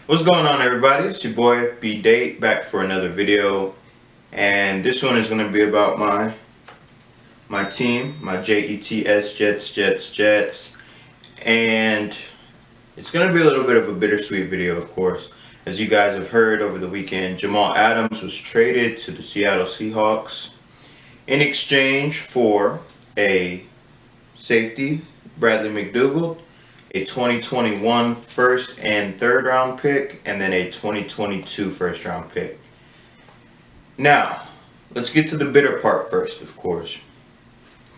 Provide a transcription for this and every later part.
What's going on, everybody? It's your boy B Date back for another video, and this one is going to be about my team, my Jets, and it's going to be a little bit of a bittersweet video, of course. As you guys have heard over the weekend, Jamal Adams was traded to the Seattle Seahawks in exchange for a safety, Bradley McDougald, a 2021 first and third round pick, and then a 2022 first round pick. Now, let's get to the bitter part first, of course.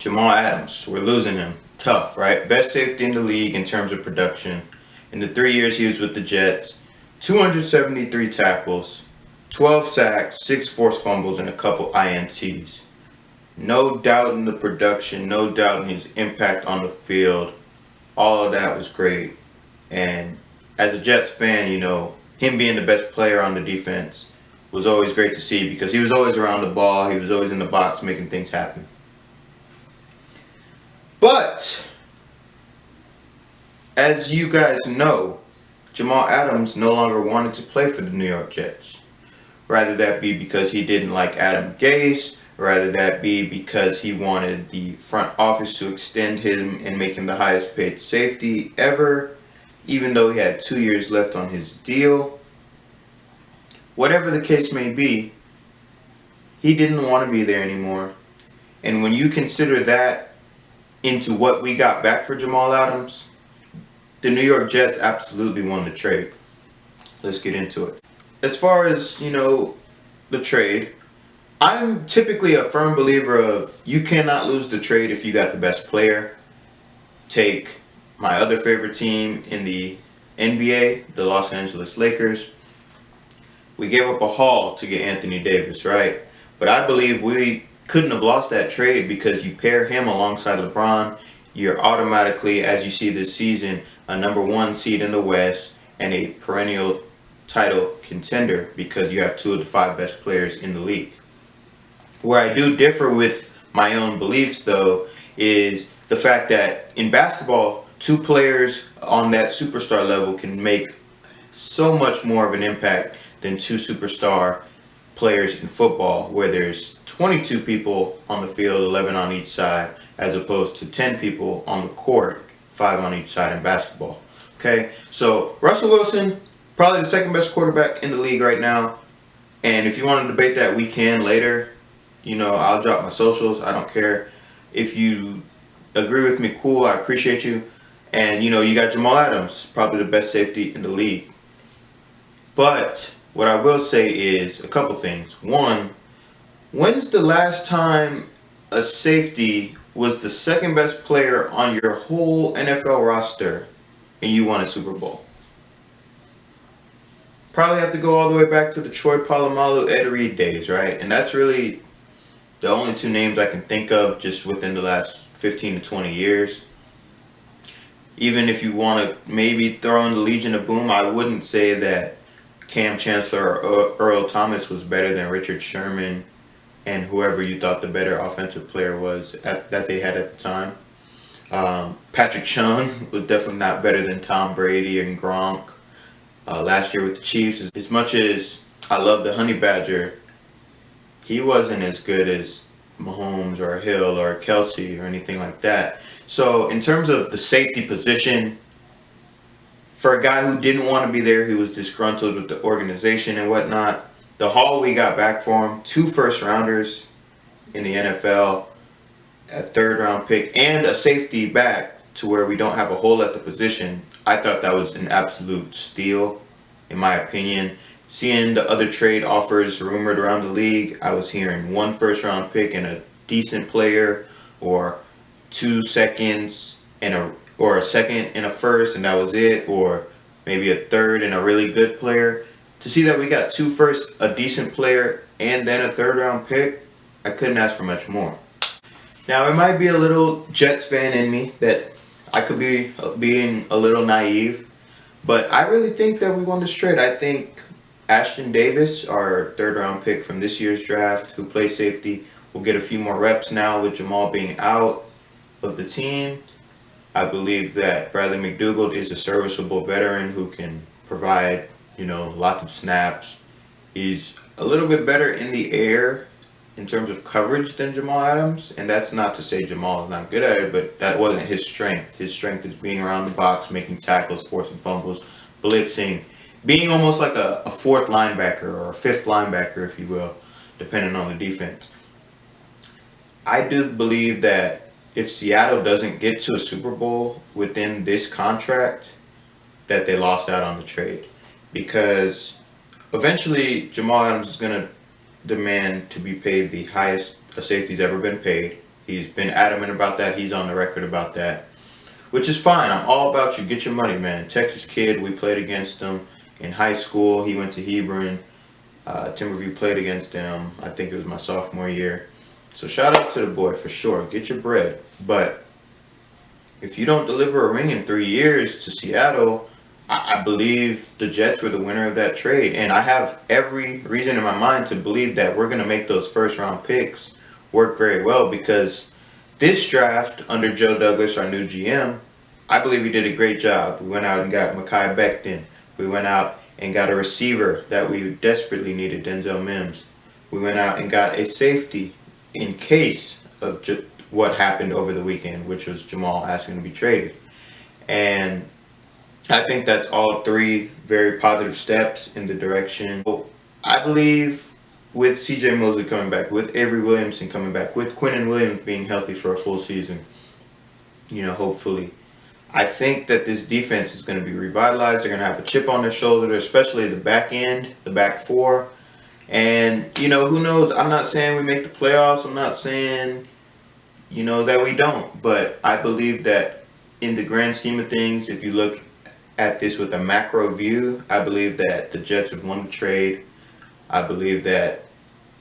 Jamal Adams, we're losing him. Tough, right? Best safety in the league in terms of production. In the 3 years he was with the Jets, 273 tackles, 12 sacks, 6 forced fumbles, and a couple INTs. No doubt in the production, no doubt in his impact on the field. All of that was great. And as a Jets fan, him being the best player on the defense was always great to see because he was always around the ball. He was always in the box making things happen. But, as you guys know, Jamal Adams no longer wanted to play for the New York Jets. Rather that be because he didn't like Adam Gase, rather that be because he wanted the front office to extend him and make him the highest paid safety ever, even though he had 2 years left on his deal. Whatever the case may be, he didn't want to be there anymore. And when you consider that into what we got back for Jamal Adams, the New York Jets absolutely won the trade. Let's get into it. As far as, the trade, I'm typically a firm believer of you cannot lose the trade if you got the best player. Take my other favorite team in the NBA, the Los Angeles Lakers. We gave up a haul to get Anthony Davis, right? But I believe we couldn't have lost that trade because you pair him alongside LeBron, you're automatically, as you see this season, a #1 seed in the West and a perennial title contender because you have 2 of the 5 best players in the league. Where I do differ with my own beliefs, though, is the fact that in basketball, 2 players on that superstar level can make so much more of an impact than 2 superstar players in football, where there's 22 people on the field, 11 on each side, as opposed to 10 people on the court, 5 on each side in basketball. Okay, so Russell Wilson, probably the second best quarterback in the league right now. And if you want to debate that, we can later. I'll drop my socials. I don't care. If you agree with me, cool. I appreciate you. And, you got Jamal Adams, probably the best safety in the league. But what I will say is a couple things. One, when's the last time a safety was the second best player on your whole NFL roster and you won a Super Bowl? Probably have to go all the way back to the Troy Polamalu, Ed Reed days, right? And that's really the only 2 names I can think of just within the last 15 to 20 years. Even if you want to maybe throw in the Legion of Boom, I wouldn't say that Cam Chancellor or Earl Thomas was better than Richard Sherman and whoever you thought the better offensive player was that they had at the time. Patrick Chung was definitely not better than Tom Brady and Gronk. Last year with the Chiefs, as much as I love the Honey Badger, he wasn't as good as Mahomes or Hill or Kelsey or anything like that. So in terms of the safety position, for a guy who didn't want to be there, he was disgruntled with the organization and whatnot, the haul we got back for him, 2 first-rounders in the NFL, a third-round pick, and a safety back to where we don't have a hole at the position, I thought that was an absolute steal, in my opinion. Seeing the other trade offers rumored around the league, I was hearing 1 first-round pick and a decent player, or 2 seconds or a second and a first, and that was it, or maybe a third and a really good player. To see that we got 2 firsts, a decent player, and then a third-round pick, I couldn't ask for much more. Now, it might be a little Jets fan in me that I could be being a little naive, but I really think that we won this trade. I think Ashton Davis, our third-round pick from this year's draft, who plays safety, will get a few more reps now with Jamal being out of the team. I believe that Bradley McDougald is a serviceable veteran who can provide lots of snaps. He's a little bit better in the air in terms of coverage than Jamal Adams, and that's not to say Jamal is not good at it, but that wasn't his strength. His strength is being around the box, making tackles, forcing fumbles, blitzing, being almost like a fourth linebacker or a fifth linebacker, if you will, depending on the defense. I do believe that if Seattle doesn't get to a Super Bowl within this contract, that they lost out on the trade, because eventually Jamal Adams is going to demand to be paid the highest a safety's ever been paid. He's been adamant about that. He's on the record about that, which is fine. I'm all about you. Get your money, man. Texas kid, we played against him in high school. He went to Hebron. Timberview played against him. I think it was my sophomore year. So shout out to the boy for sure. Get your bread. But if you don't deliver a ring in 3 years to Seattle, I believe the Jets were the winner of that trade. And I have every reason in my mind to believe that we're going to make those first-round picks work very well, because this draft under Joe Douglas, our new GM, I believe he did a great job. We went out and got Mekhi Becton. We went out and got a receiver that we desperately needed, Denzel Mims. We went out and got a safety in case of what happened over the weekend, which was Jamal asking to be traded. And I think that's all three very positive steps in the direction. I believe with C.J. Mosley coming back, with Avery Williamson coming back, with Quinnen Williams being healthy for a full season, hopefully, I think that this defense is going to be revitalized. They're going to have a chip on their shoulder, especially the back end, the back four. And, who knows? I'm not saying we make the playoffs. I'm not saying, that we don't. But I believe that in the grand scheme of things, if you look at this with a macro view, I believe that the Jets have won the trade. I believe that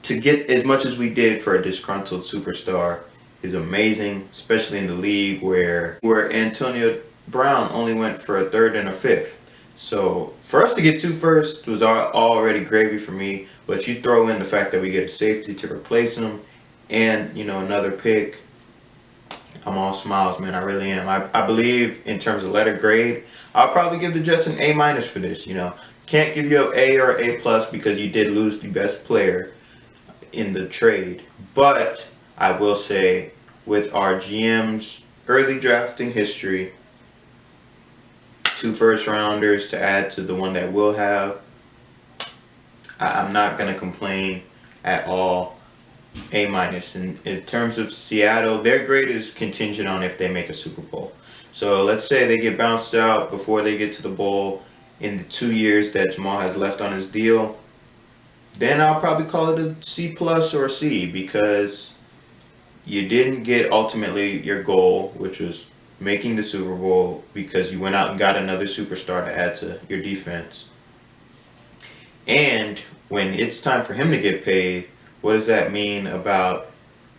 to get as much as we did for a disgruntled superstar is amazing, especially in the league where Antonio Brown only went for a third and a fifth. So for us to get 2 firsts was already gravy for me. But you throw in the fact that we get a safety to replace him and, another pick, I'm all smiles, man. I really am. I believe in terms of letter grade, I'll probably give the Jets an A- for this. Can't give you an A or an A+ because you did lose the best player in the trade. But I will say, with our GM's early drafting history, 2 first-rounders to add to the one that we'll have, I'm not going to complain at all. A-. In terms of Seattle, their grade is contingent on if they make a Super Bowl. So let's say they get bounced out before they get to the bowl in the 2 years that Jamal has left on his deal, then I'll probably call it a C+ or a C, because you didn't get ultimately your goal, which was making the Super Bowl, because you went out and got another superstar to add to your defense. And when it's time for him to get paid, what does that mean about,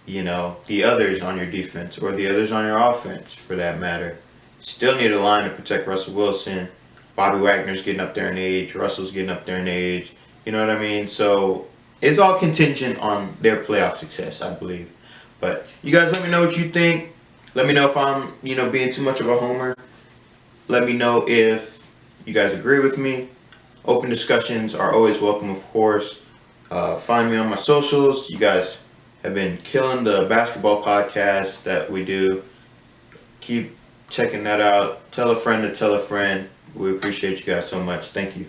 the others on your defense or the others on your offense, for that matter? Still need a line to protect Russell Wilson. Bobby Wagner's getting up there in age. Russell's getting up there in age. You know what I mean? So it's all contingent on their playoff success, I believe. But you guys let me know what you think. Let me know if I'm, being too much of a homer. Let me know if you guys agree with me. Open discussions are always welcome, of course. Find me on my socials. You guys have been killing the basketball podcast that we do. Keep checking that out. Tell a friend to tell a friend. We appreciate you guys so much. Thank you.